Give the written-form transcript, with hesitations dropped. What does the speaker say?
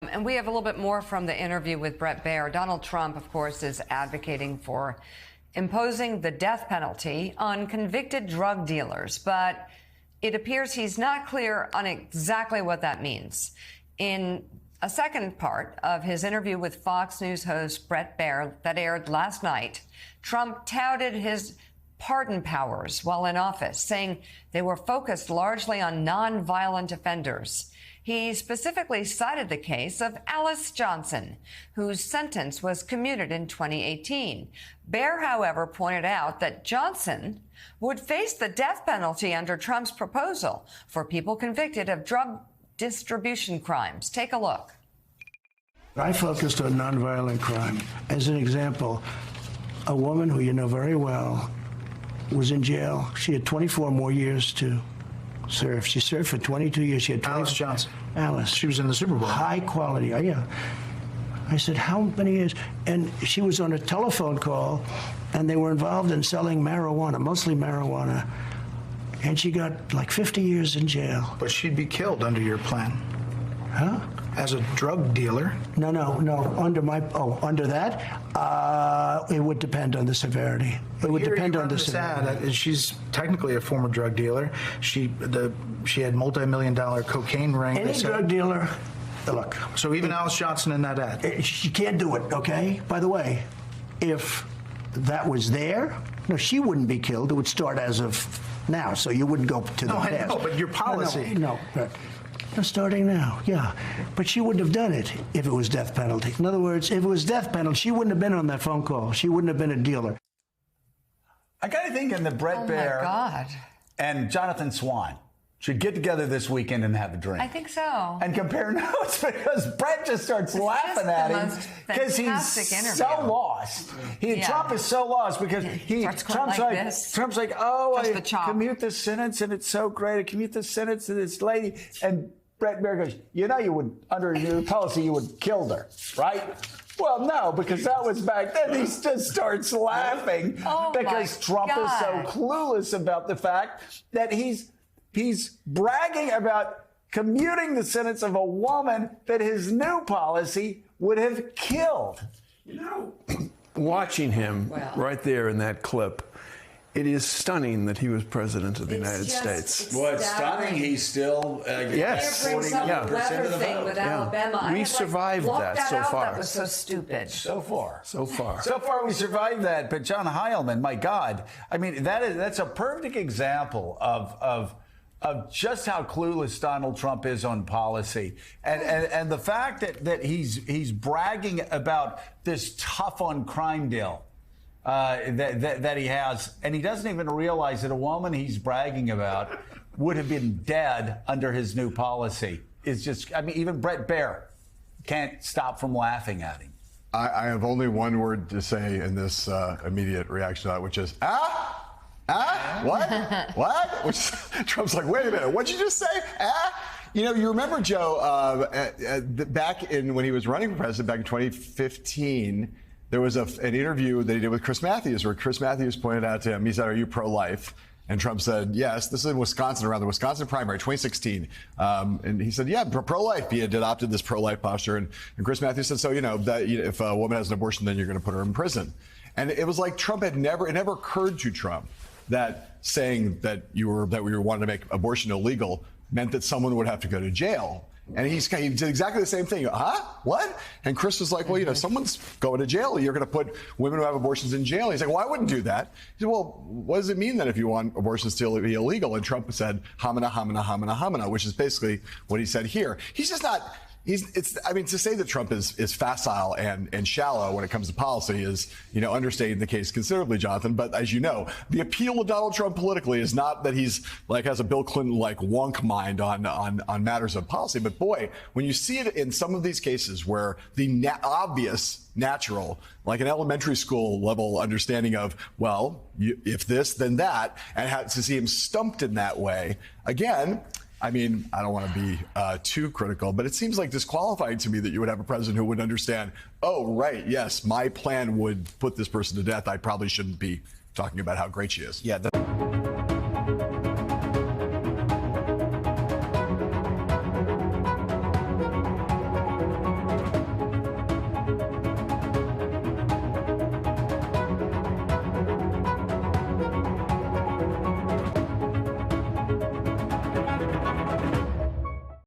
And we have a little bit more from the interview with Bret Baier. Donald Trump, of course, is advocating for imposing the death penalty on convicted drug dealers, but it appears he's not clear on exactly what that means. In a second part of his interview with Fox News host Bret Baier that aired last night, Trump touted his pardon powers while in office, saying they were focused largely on nonviolent offenders. He specifically cited the case of Alice Johnson, whose sentence was commuted in 2018. Baier, however, pointed out that Johnson would face the death penalty under Trump's proposal for people convicted of drug distribution crimes. Take a look. I focused on nonviolent crime. As an example, a woman who you know very well was in jail. She had 24 more years to serve. She served for 22 years. She had Alice Johnson. Alice. She was in the Super Bowl. High quality. Oh, yeah. I said, how many years? And she was on a telephone call, and they were involved in selling marijuana, mostly marijuana. And she got like 50 years in jail. But she'd be killed under your plan. Huh? As a drug dealer. No. Under that, it would depend on the severity. It would depend on the severity. She's technically a former drug dealer. She had multi-million-dollar cocaine ring. Any drug dealer, look. So even Alice Johnson in that ad. She can't do it, okay? By the way, if that was there, no, she wouldn't be killed. It would start as of now, so you wouldn't go to the past. I know, but your policy. No. Starting now, yeah. But she wouldn't have done it if it was death penalty. In other words, if it was death penalty, she wouldn't have been on that phone call. She wouldn't have been a dealer. I got to think in the Bret Baier and Jonathan Swan should get together this weekend and have a drink. I think so. And compare notes, because Bret just starts laughing at him because he's so lost. Trump is so lost because Trump's like, oh, I commute the sentence and it's so great. I commute the sentence to this lady. And Bret Baier goes, you know, you would, under your policy, you would kill her, right? Well, no, because that was back then. He just starts laughing because Trump is so clueless about the fact that he's bragging about commuting the sentence of a woman that his new policy would have killed. You know, watching him right there in that clip, it is stunning that he was president of the United States. Well, it's stunning. He's still yes, 40% of the vote. With Alabama. We survived that so far. That was so stupid. So far, we survived that. But John Heilemann, my God, I mean, that's a perfect example of just how clueless Donald Trump is on policy, and the fact that he's bragging about this tough on crime deal that he has, and he doesn't even realize that a woman he's bragging about would have been dead under his new policy. It's just, I mean, even Bret Baier can't stop from laughing at him. I have only one word to say in this immediate reaction to that, which is what? Which Trump's like, wait a minute, what'd you just say? You know, you remember, Joe, back when he was running for president back in 2015, there was an interview that he did with Chris Matthews, where Chris Matthews pointed out to him, he said, are you pro-life? And Trump said, yes. This is in Wisconsin, around the Wisconsin primary, 2016. And he said, yeah, pro-life. He had adopted this pro-life posture. And Chris Matthews said, so, you know, that if a woman has an abortion, then you're going to put her in prison. And it was like it never occurred to Trump that saying that we were wanting to make abortion illegal meant that someone would have to go to jail. And he did exactly the same thing. What? And Chris was like, well, you know, someone's going to jail. You're going to put women who have abortions in jail. He's like, well, I wouldn't do that. He said, well, what does it mean then if you want abortions to be illegal? And Trump said, homina, homina, homina, homina, which is basically what he said here. He's just not. I mean, to say that Trump is facile and shallow when it comes to policy is, you know, understating the case considerably, Jonathan. But as you know, the appeal of Donald Trump politically is not that he's like has a Bill Clinton like wonk mind on matters of policy. But boy, when you see it in some of these cases where the obvious, natural, like an elementary school level understanding of, well, if this, then that, and to see him stumped in that way again. I mean, I don't want to be too critical, but it seems like disqualifying to me that you would have a president who would understand, oh, right, yes, my plan would put this person to death. I probably shouldn't be talking about how great she is. Yeah.